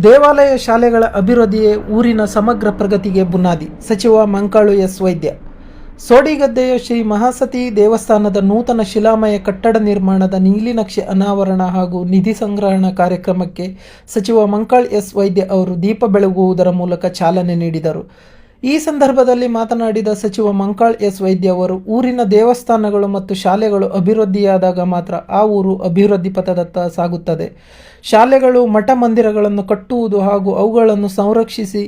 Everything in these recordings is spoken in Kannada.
ದೇವಾಲಯ ಶಾಲೆಗಳ ಅಭಿವೃದ್ಧಿಯೇ ಊರಿನ ಸಮಗ್ರ ಪ್ರಗತಿಗೆ ಬುನಾದಿ. ಸಚಿವ ಮಂಕಾಳು ಎಸ್. ವೈದ್ಯ. ಸೋಡಿಗದ್ದೆಯ ಶ್ರೀ ಮಹಾಸತಿ ದೇವಸ್ಥಾನದ ನೂತನ ಶಿಲಾಮಯ ಕಟ್ಟಡ ನಿರ್ಮಾಣದ ನೀಲಿನಕ್ಷೆ ಅನಾವರಣ ಹಾಗೂ ನಿಧಿ ಸಂಗ್ರಹಣಾ ಕಾರ್ಯಕ್ರಮಕ್ಕೆ ಸಚಿವ ಮಂಕಾಳು ಎಸ್. ವೈದ್ಯ ಅವರು ದೀಪ ಬೆಳಗುವುದರ ಮೂಲಕ ಚಾಲನೆ ನೀಡಿದರು. ಈ ಸಂದರ್ಭದಲ್ಲಿ ಮಾತನಾಡಿದ ಸಚಿವ ಮಂಕಾಳು ಎಸ್. ವೈದ್ಯ ಅವರು, ಊರಿನ ದೇವಸ್ಥಾನಗಳು ಮತ್ತು ಶಾಲೆಗಳು ಅಭಿವೃದ್ಧಿಯಾದಾಗ ಮಾತ್ರ ಆ ಊರು ಅಭಿವೃದ್ಧಿ ಪಥದತ್ತ ಸಾಗುತ್ತದೆ. ಶಾಲೆಗಳು, ಮಠ ಮಂದಿರಗಳನ್ನು ಕಟ್ಟುವುದು ಹಾಗೂ ಅವುಗಳನ್ನು ಸಂರಕ್ಷಿಸಿ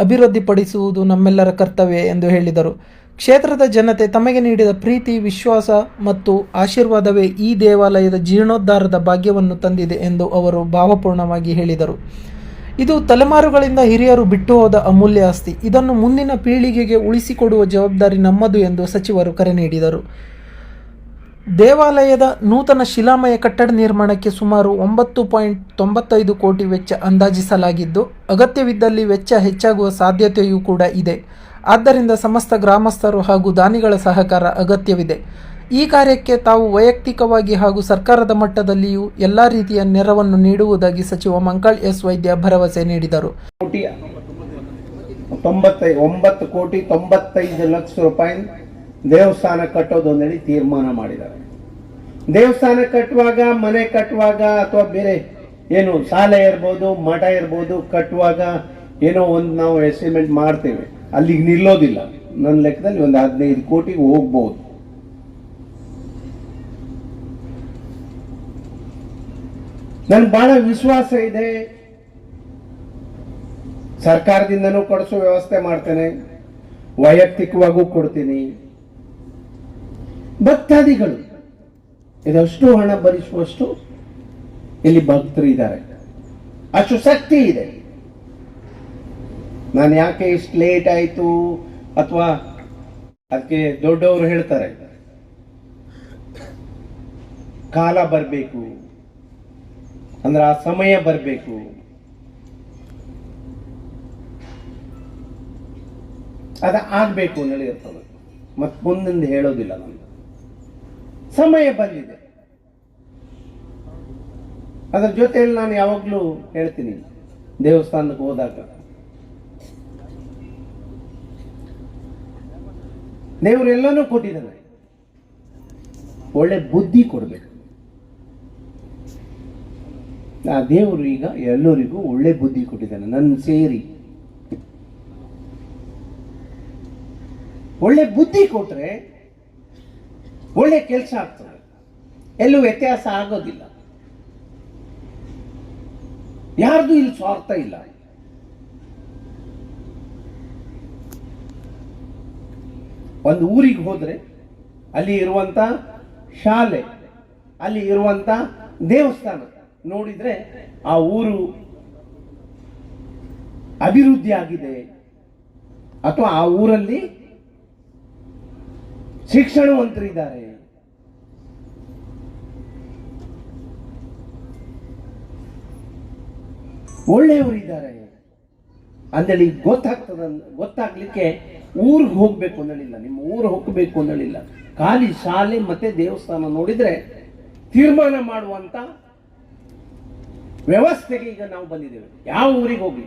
ಅಭಿವೃದ್ಧಿಪಡಿಸುವುದು ನಮ್ಮೆಲ್ಲರ ಕರ್ತವ್ಯ ಎಂದು ಹೇಳಿದರು. ಕ್ಷೇತ್ರದ ಜನತೆ ತಮಗೆ ನೀಡಿದ ಪ್ರೀತಿ, ವಿಶ್ವಾಸ ಮತ್ತು ಆಶೀರ್ವಾದವೇ ಈ ದೇವಾಲಯದ ಜೀರ್ಣೋದ್ಧಾರದ ಭಾಗ್ಯವನ್ನು ತಂದಿದೆ ಎಂದು ಅವರು ಭಾವಪೂರ್ಣವಾಗಿ ಹೇಳಿದರು. ಇದು ತಲೆಮಾರುಗಳಿಂದ ಹಿರಿಯರು ಬಿಟ್ಟು ಹೋದ ಅಮೂಲ್ಯ ಆಸ್ತಿ. ಇದನ್ನು ಮುಂದಿನ ಪೀಳಿಗೆಗೆ ಉಳಿಸಿಕೊಡುವ ಜವಾಬ್ದಾರಿ ನಮ್ಮದು ಎಂದು ಸಚಿವರು ಕರೆ ನೀಡಿದರು. ದೇವಾಲಯದ ನೂತನ ಶಿಲಾಮಯ ಕಟ್ಟಡ ನಿರ್ಮಾಣಕ್ಕೆ ಸುಮಾರು 9.95 ಕೋಟಿ ವೆಚ್ಚ ಅಂದಾಜಿಸಲಾಗಿದ್ದು, ಅಗತ್ಯವಿದ್ದಲ್ಲಿ ವೆಚ್ಚ ಹೆಚ್ಚಾಗುವ ಸಾಧ್ಯತೆಯೂ ಕೂಡ ಇದೆ. ಆದ್ದರಿಂದ ಸಮಸ್ತ ಗ್ರಾಮಸ್ಥರು ಹಾಗೂ ದಾನಿಗಳ ಸಹಕಾರ ಅಗತ್ಯವಿದೆ. ಈ ಕಾರ್ಯಕ್ಕೆ ತಾವು ವೈಯಕ್ತಿಕವಾಗಿ ಹಾಗೂ ಸರ್ಕಾರದ ಮಟ್ಟದಲ್ಲಿಯೂ ಎಲ್ಲ ರೀತಿಯ ನೆರವನ್ನು ನೀಡುವುದಾಗಿ ಸಚಿವ ಮಂಕಾಳು ಎಸ್. ವೈದ್ಯ ಭರವಸೆ ನೀಡಿದರು. 9,95 ಲಕ್ಷ ರೂಪಾಯಿ ದೇವಸ್ಥಾನ ಕಟ್ಟೋದು ಅಂತೇಳಿ ತೀರ್ಮಾನ ಮಾಡಿದ್ದಾರೆ. ದೇವಸ್ಥಾನ ಕಟ್ಟುವಾಗ, ಮನೆ ಕಟ್ಟುವಾಗ ಅಥವಾ ಬೇರೆ ಏನು ಶಾಲೆ ಇರ್ಬೋದು, ಮಠ ಇರ್ಬೋದು, ಕಟ್ಟುವಾಗ ಏನೋ ಒಂದು ನಾವು ಎಸ್ಟಿಮೇಟ್ ಮಾಡ್ತೇವೆ, ಅಲ್ಲಿಗೆ ನಿಲ್ಲೋದಿಲ್ಲ. ನನ್ನ ಲೆಕ್ಕದಲ್ಲಿ ಒಂದು 15 ಕೋಟಿಗೆ ಹೋಗ್ಬಹುದು. ನನ್ಗೆ ಬಹಳ ವಿಶ್ವಾಸ ಇದೆ. ಸರ್ಕಾರದಿಂದನೂ ಕೊಡಿಸೋ ವ್ಯವಸ್ಥೆ ಮಾಡ್ತೇನೆ, ವೈಯಕ್ತಿಕವಾಗೂ ಕೊಡ್ತೀನಿ. ಭಕ್ತಾದಿಗಳು ಇದಷ್ಟು ಹಣ ಭರಿಸುವಷ್ಟು ಇಲ್ಲಿ ಭಕ್ತರು ಇದ್ದಾರೆ, ಅಷ್ಟು ಶಕ್ತಿ ಇದೆ. ನಾನು ಯಾಕೆ ಇಷ್ಟು ಲೇಟ್ ಆಯ್ತು ಅಥವಾ ಅದಕ್ಕೆ ದೊಡ್ಡವರು ಹೇಳ್ತಾರೆ ಕಾಲ ಬರಬೇಕು ಅಂದ್ರೆ ಆ ಸಮಯ ಬರಬೇಕು. ಅದ ಆಗ್ಬೇಕು ಅನ್ನೋದು ಇರ್ತದೆ, ಮತ್ ಮುಂದಿಂದ ಹೇಳೋದಿಲ್ಲ. ನಾನು ಸಮಯ ಬಂದಿದೆ. ಅದರ ಜೊತೆಯಲ್ಲಿ ನಾನು ಯಾವಾಗ್ಲೂ ಹೇಳ್ತೀನಿ, ದೇವಸ್ಥಾನಕ್ಕೆ ಹೋದಾಗ ದೇವರೆಲ್ಲನೂ ಕೊಟ್ಟಿದ್ದಾನೆ, ಒಳ್ಳೆ ಬುದ್ಧಿ ಕೊಡ್ಬೇಕು. ಆ ದೇವರು ಈಗ ಎಲ್ಲರಿಗೂ ಒಳ್ಳೆ ಬುದ್ಧಿ ಕೊಟ್ಟಿದ್ದಾನೆ. ನನ್ನ ಸೇರಿ ಒಳ್ಳೆ ಬುದ್ಧಿ ಕೊಟ್ರೆ ಒಳ್ಳೆ ಕೆಲಸ ಆಗ್ತದೆ, ಎಲ್ಲೂ ವ್ಯತ್ಯಾಸ ಆಗೋದಿಲ್ಲ. ಯಾರ್ದು ಇಲ್ಲಿ ಸ್ವಾರ್ಥ ಇಲ್ಲ. ಒಂದು ಊರಿಗೆ ಹೋದ್ರೆ ಅಲ್ಲಿ ಇರುವಂತ ಶಾಲೆ, ಅಲ್ಲಿ ಇರುವಂತ ದೇವಸ್ಥಾನ ನೋಡಿದ್ರೆ ಆ ಊರು ಅಭಿವೃದ್ಧಿ ಆಗಿದೆ ಅಥವಾ ಆ ಊರಲ್ಲಿ ಶಿಕ್ಷಣವಂತರಿದ್ದಾರೆ, ಒಳ್ಳೆಯವರಿದ್ದಾರೆ ಅಂದೇಳಿ ಗೊತ್ತಾಗ್ಲಿಕ್ಕೆ ಊರಿಗೆ ಹೋಗ್ಬೇಕು ಅನ್ನಲಿಲ್ಲ, ನಿಮ್ಮ ಊರು ಹೋಗಬೇಕು ಅನ್ನಲಿಲ್ಲ. ಖಾಲಿ ಶಾಲೆ ಮತ್ತೆ ದೇವಸ್ಥಾನ ನೋಡಿದ್ರೆ ತೀರ್ಮಾನ ಮಾಡುವಂತ ವ್ಯವಸ್ಥೆಗೆ ಈಗ ನಾವು ಬಂದಿದ್ದೇವೆ. ಯಾವ ಊರಿಗೆ ಹೋಗ್ಲಿ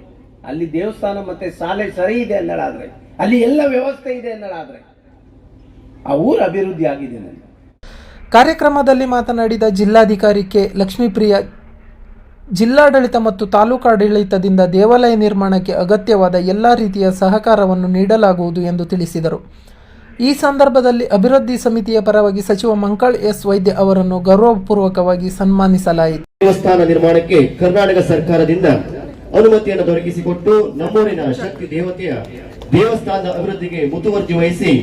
ಅಲ್ಲಿ ದೇವಸ್ಥಾನ ಮತ್ತೆ ಶಾಲೆ ಸರಿ ಇದೆ ಅನ್ನೋದಾದ್ರೆ, ಅಲ್ಲಿ ಎಲ್ಲ ವ್ಯವಸ್ಥೆ ಇದೆ ಅನ್ನೋದಾದ್ರೆ ಆ ಊರು ಅಭಿವೃದ್ಧಿ ಆಗಿದೆ. ಕಾರ್ಯಕ್ರಮದಲ್ಲಿ ಮಾತನಾಡಿದ ಜಿಲ್ಲಾಧಿಕಾರಿ ಕೆ. ಲಕ್ಷ್ಮೀಪ್ರಿಯ, ಜಿಲ್ಲಾಡಳಿತ ಮತ್ತು ತಾಲೂಕಾಡಳಿತದಿಂದ ದೇವಾಲಯ ನಿರ್ಮಾಣಕ್ಕೆ ಅಗತ್ಯವಾದ ಎಲ್ಲ ರೀತಿಯ ಸಹಕಾರವನ್ನು ನೀಡಲಾಗುವುದು ಎಂದು ತಿಳಿಸಿದರು. ಈ ಸಂದರ್ಭದಲ್ಲಿ ಅಭಿವೃದ್ಧಿ ಸಮಿತಿಯ ಪರವಾಗಿ ಸಚಿವ ಮಂಕಾಳು ಎಸ್. ವೈದ್ಯ ಅವರನ್ನು ಗೌರವಪೂರ್ವಕವಾಗಿ ಸನ್ಮಾನಿಸಲಾಯಿತು. ದೇವಸ್ಥಾನ ನಿರ್ಮಾಣಕ್ಕೆ ಕರ್ನಾಟಕ ಸರ್ಕಾರದಿಂದ ಅನುಮತಿಯನ್ನು ದೊರಕಿಸಿಕೊಟ್ಟು ನಮ್ಮೂರಿನ ಶಕ್ತಿ ದೇವತೆಯ ದೇವಸ್ಥಾನದ ಅಭಿವೃದ್ಧಿಗೆ ಮುತುವರ್ಜಿ ವಹಿಸಿ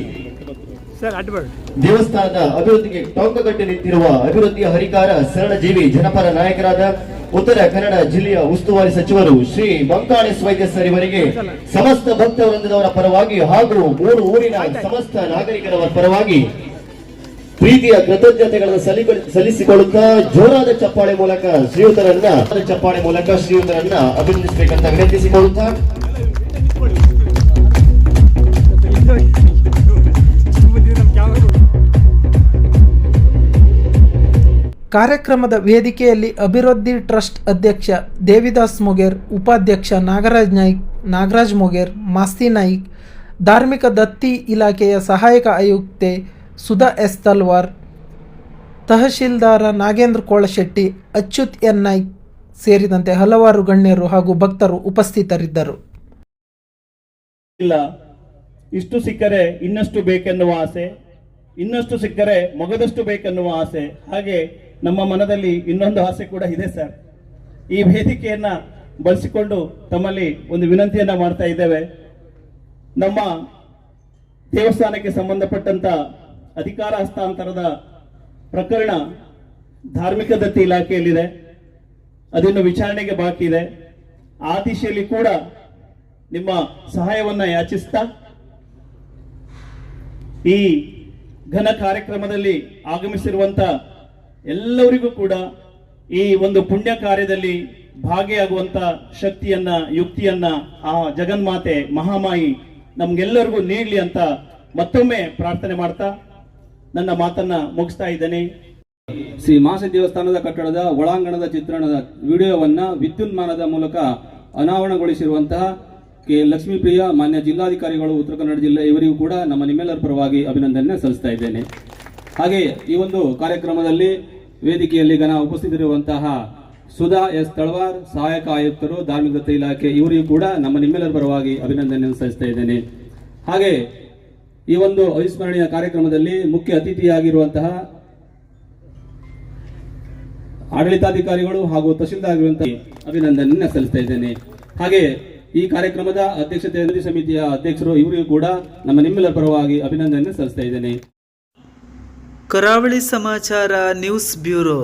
ದೇವಸ್ಥಾನದ ಅಭಿವೃದ್ಧಿಗೆ ಟೊಂಕಗಟ್ಟಿ ನಿಂತಿರುವ ಅಭಿವೃದ್ಧಿಯ ಹರಿಕಾರ ಶರಣಜೀವಿ ಜನಪರ ನಾಯಕರಾದ ಉತ್ತರ ಕನ್ನಡ ಜಿಲ್ಲೆಯ ಉಸ್ತುವಾರಿ ಸಚಿವರು ಶ್ರೀ ಮಂಕಾಳು ಎಸ್. ವೈದ್ಯ ಸರ್ ಇವರಿಗೆ ಸಮಸ್ತ ಭಕ್ತ ವೃಂದದವರ ಪರವಾಗಿ ಹಾಗೂ 3 ಊರಿನ ಸಮಸ್ತ ನಾಗರಿಕರ ಪರವಾಗಿ ಪ್ರೀತಿಯ ಕೃತಜ್ಞತೆಗಳನ್ನು ಸಲ್ಲಿಸಿಕೊಳ್ಳುತ್ತಾ ಜೋರಾದ ಚಪ್ಪಾಳೆ ಮೂಲಕ ಶ್ರೀಯುತರನ್ನ ಅಭಿನಂದಿಸಬೇಕಂತ ವಿನಂತಿಸಿಕೊಳ್ಳುತ್ತಾ ಕಾರ್ಯಕ್ರಮದ ವೇದಿಕೆಯಲ್ಲಿ ಅಭಿವೃದ್ಧಿ ಟ್ರಸ್ಟ್ ಅಧ್ಯಕ್ಷ ದೇವಿದಾಸ್ ಮೊಗೇರ್, ಉಪಾಧ್ಯಕ್ಷ ನಾಗರಾಜ್ ಮೊಗೇರ್, ಮಾಸ್ತಿ ನಾಯ್ಕ್, ಧಾರ್ಮಿಕ ದತ್ತಿ ಇಲಾಖೆಯ ಸಹಾಯಕ ಆಯುಕ್ತೆ ಸುಧಾ ಎಸ್ ತಲ್ವಾರ್, ತಹಶೀಲ್ದಾರ ನಾಗೇಂದ್ರ ಕೋಳಶೆಟ್ಟಿ, ಅಚ್ಯುತ್ ಎನ್ ನಾಯ್ಕ್ ಸೇರಿದಂತೆ ಹಲವಾರು ಗಣ್ಯರು ಹಾಗೂ ಭಕ್ತರು ಉಪಸ್ಥಿತರಿದ್ದರು. ಇಲ್ಲ, ಇಷ್ಟು ಸಿಕ್ಕರೆ ಇನ್ನಷ್ಟು ಬೇಕೆನ್ನುವ ಆಸೆ, ಇನ್ನಷ್ಟು ಸಿಕ್ಕರೆ ಮಗದಷ್ಟು ಬೇಕೆನ್ನುವ ಆಸೆ. ಹಾಗೆ ನಮ್ಮ ಮನದಲ್ಲಿ ಇನ್ನೊಂದು ಆಸೆ ಕೂಡ ಇದೆ ಸರ್. ಈ ವೇದಿಕೆಯನ್ನ ಬಳಸಿಕೊಂಡು ತಮ್ಮಲ್ಲಿ ಒಂದು ವಿನಂತಿಯನ್ನ ಮಾಡ್ತಾ ಇದ್ದೇವೆ. ನಮ್ಮ ದೇವಸ್ಥಾನಕ್ಕೆ ಸಂಬಂಧಪಟ್ಟಂತ ಅಧಿಕಾರ ಹಸ್ತಾಂತರದ ಪ್ರಕರಣ ಧಾರ್ಮಿಕ ದತ್ತಿ ಇಲಾಖೆಯಲ್ಲಿದೆ. ಅದಿನ್ನು ವಿಚಾರಣೆಗೆ ಬಾಕಿ ಇದೆ. ಆ ದಿಶೆಯಲ್ಲಿ ಕೂಡ ನಿಮ್ಮ ಸಹಾಯವನ್ನ ಯಾಚಿಸ್ತಾ ಈ ಘನ ಕಾರ್ಯಕ್ರಮದಲ್ಲಿ ಆಗಮಿಸಿರುವಂತ ಎಲ್ಲರಿಗೂ ಕೂಡ ಈ ಒಂದು ಪುಣ್ಯ ಕಾರ್ಯದಲ್ಲಿ ಭಾಗಿಯಾಗುವಂತ ಶಕ್ತಿಯನ್ನ, ಯುಕ್ತಿಯನ್ನ ಆ ಜಗನ್ಮಾತೆ ಮಹಾಮಾಯಿ ನಮ್ಗೆಲ್ಲರಿಗೂ ನೀಡಲಿ ಅಂತ ಮತ್ತೊಮ್ಮೆ ಪ್ರಾರ್ಥನೆ ಮಾಡ್ತಾ ನನ್ನ ಮಾತನ್ನ ಮುಗಿಸ್ತಾ ಇದ್ದೇನೆ. ಶ್ರೀ ಮಹಾಶಕ್ತಿ ದೇವಸ್ಥಾನದ ಕಟ್ಟಡದ ಒಳಾಂಗಣದ ಚಿತ್ರಣದ ವಿಡಿಯೋವನ್ನ ವಿದ್ಯುನ್ಮಾನದ ಮೂಲಕ ಅನಾವರಣಗೊಳಿಸಿರುವಂತಹ ಕೆ ಲಕ್ಷ್ಮೀಪ್ರಿಯ ಮಾನ್ಯ ಜಿಲ್ಲಾಧಿಕಾರಿಗಳು ಉತ್ತರ ಕನ್ನಡ ಜಿಲ್ಲೆ, ಇವರಿಗೂ ಕೂಡ ನಿಮ್ಮೆಲ್ಲರ ಪರವಾಗಿ ಅಭಿನಂದನೆ ಸಲ್ಲಿಸ್ತಾ ಇದ್ದೇನೆ. ಹಾಗೆ ಈ ಒಂದು ಕಾರ್ಯಕ್ರಮದಲ್ಲಿ ವೇದಿಕೆಯಲ್ಲಿ ಉಪಸ್ಥಿತರಿರುವಂತಹ ಸುಧಾ ಎಸ್ ತಳವಾರ್, ಸಹಾಯಕ ಆಯುಕ್ತರು, ಧಾರ್ಮಿಕ ದತ್ತಿ ಇಲಾಖೆ, ಇವರಿಗೂ ಕೂಡ ನಿಮ್ಮೆಲ್ಲರ ಪರವಾಗಿ ಅಭಿನಂದನೆ ಸಲ್ಲಿಸ್ತಾ ಇದ್ದೇನೆ. ಹಾಗೆ ಈ ಒಂದು ಅವಿಸ್ಮರಣೀಯ ಕಾರ್ಯಕ್ರಮದಲ್ಲಿ ಮುಖ್ಯ ಅತಿಥಿಯಾಗಿರುವಂತಹ ಆಡಳಿತಾಧಿಕಾರಿಗಳು ಹಾಗೂ ತಹಶೀಲ್ದಾರ್ ಅಭಿನಂದನೆ ಸಲ್ಲಿಸ್ತಾ ಇದ್ದೇನೆ. ಹಾಗೆ ಈ ಕಾರ್ಯಕ್ರಮದ ಅಧ್ಯಕ್ಷತೆ ಸಮಿತಿಯ ಅಧ್ಯಕ್ಷರು, ಇವರಿಗೂ ಕೂಡ ನಿಮ್ಮೆಲ್ಲರ ಪರವಾಗಿ ಅಭಿನಂದನೆ ಸಲ್ಲಿಸ್ತಾ ಇದ್ದೇನೆ. ಕರಾವಳಿ ಸಮಾಚಾರ ನ್ಯೂಸ್ ಬ್ಯೂರೋ.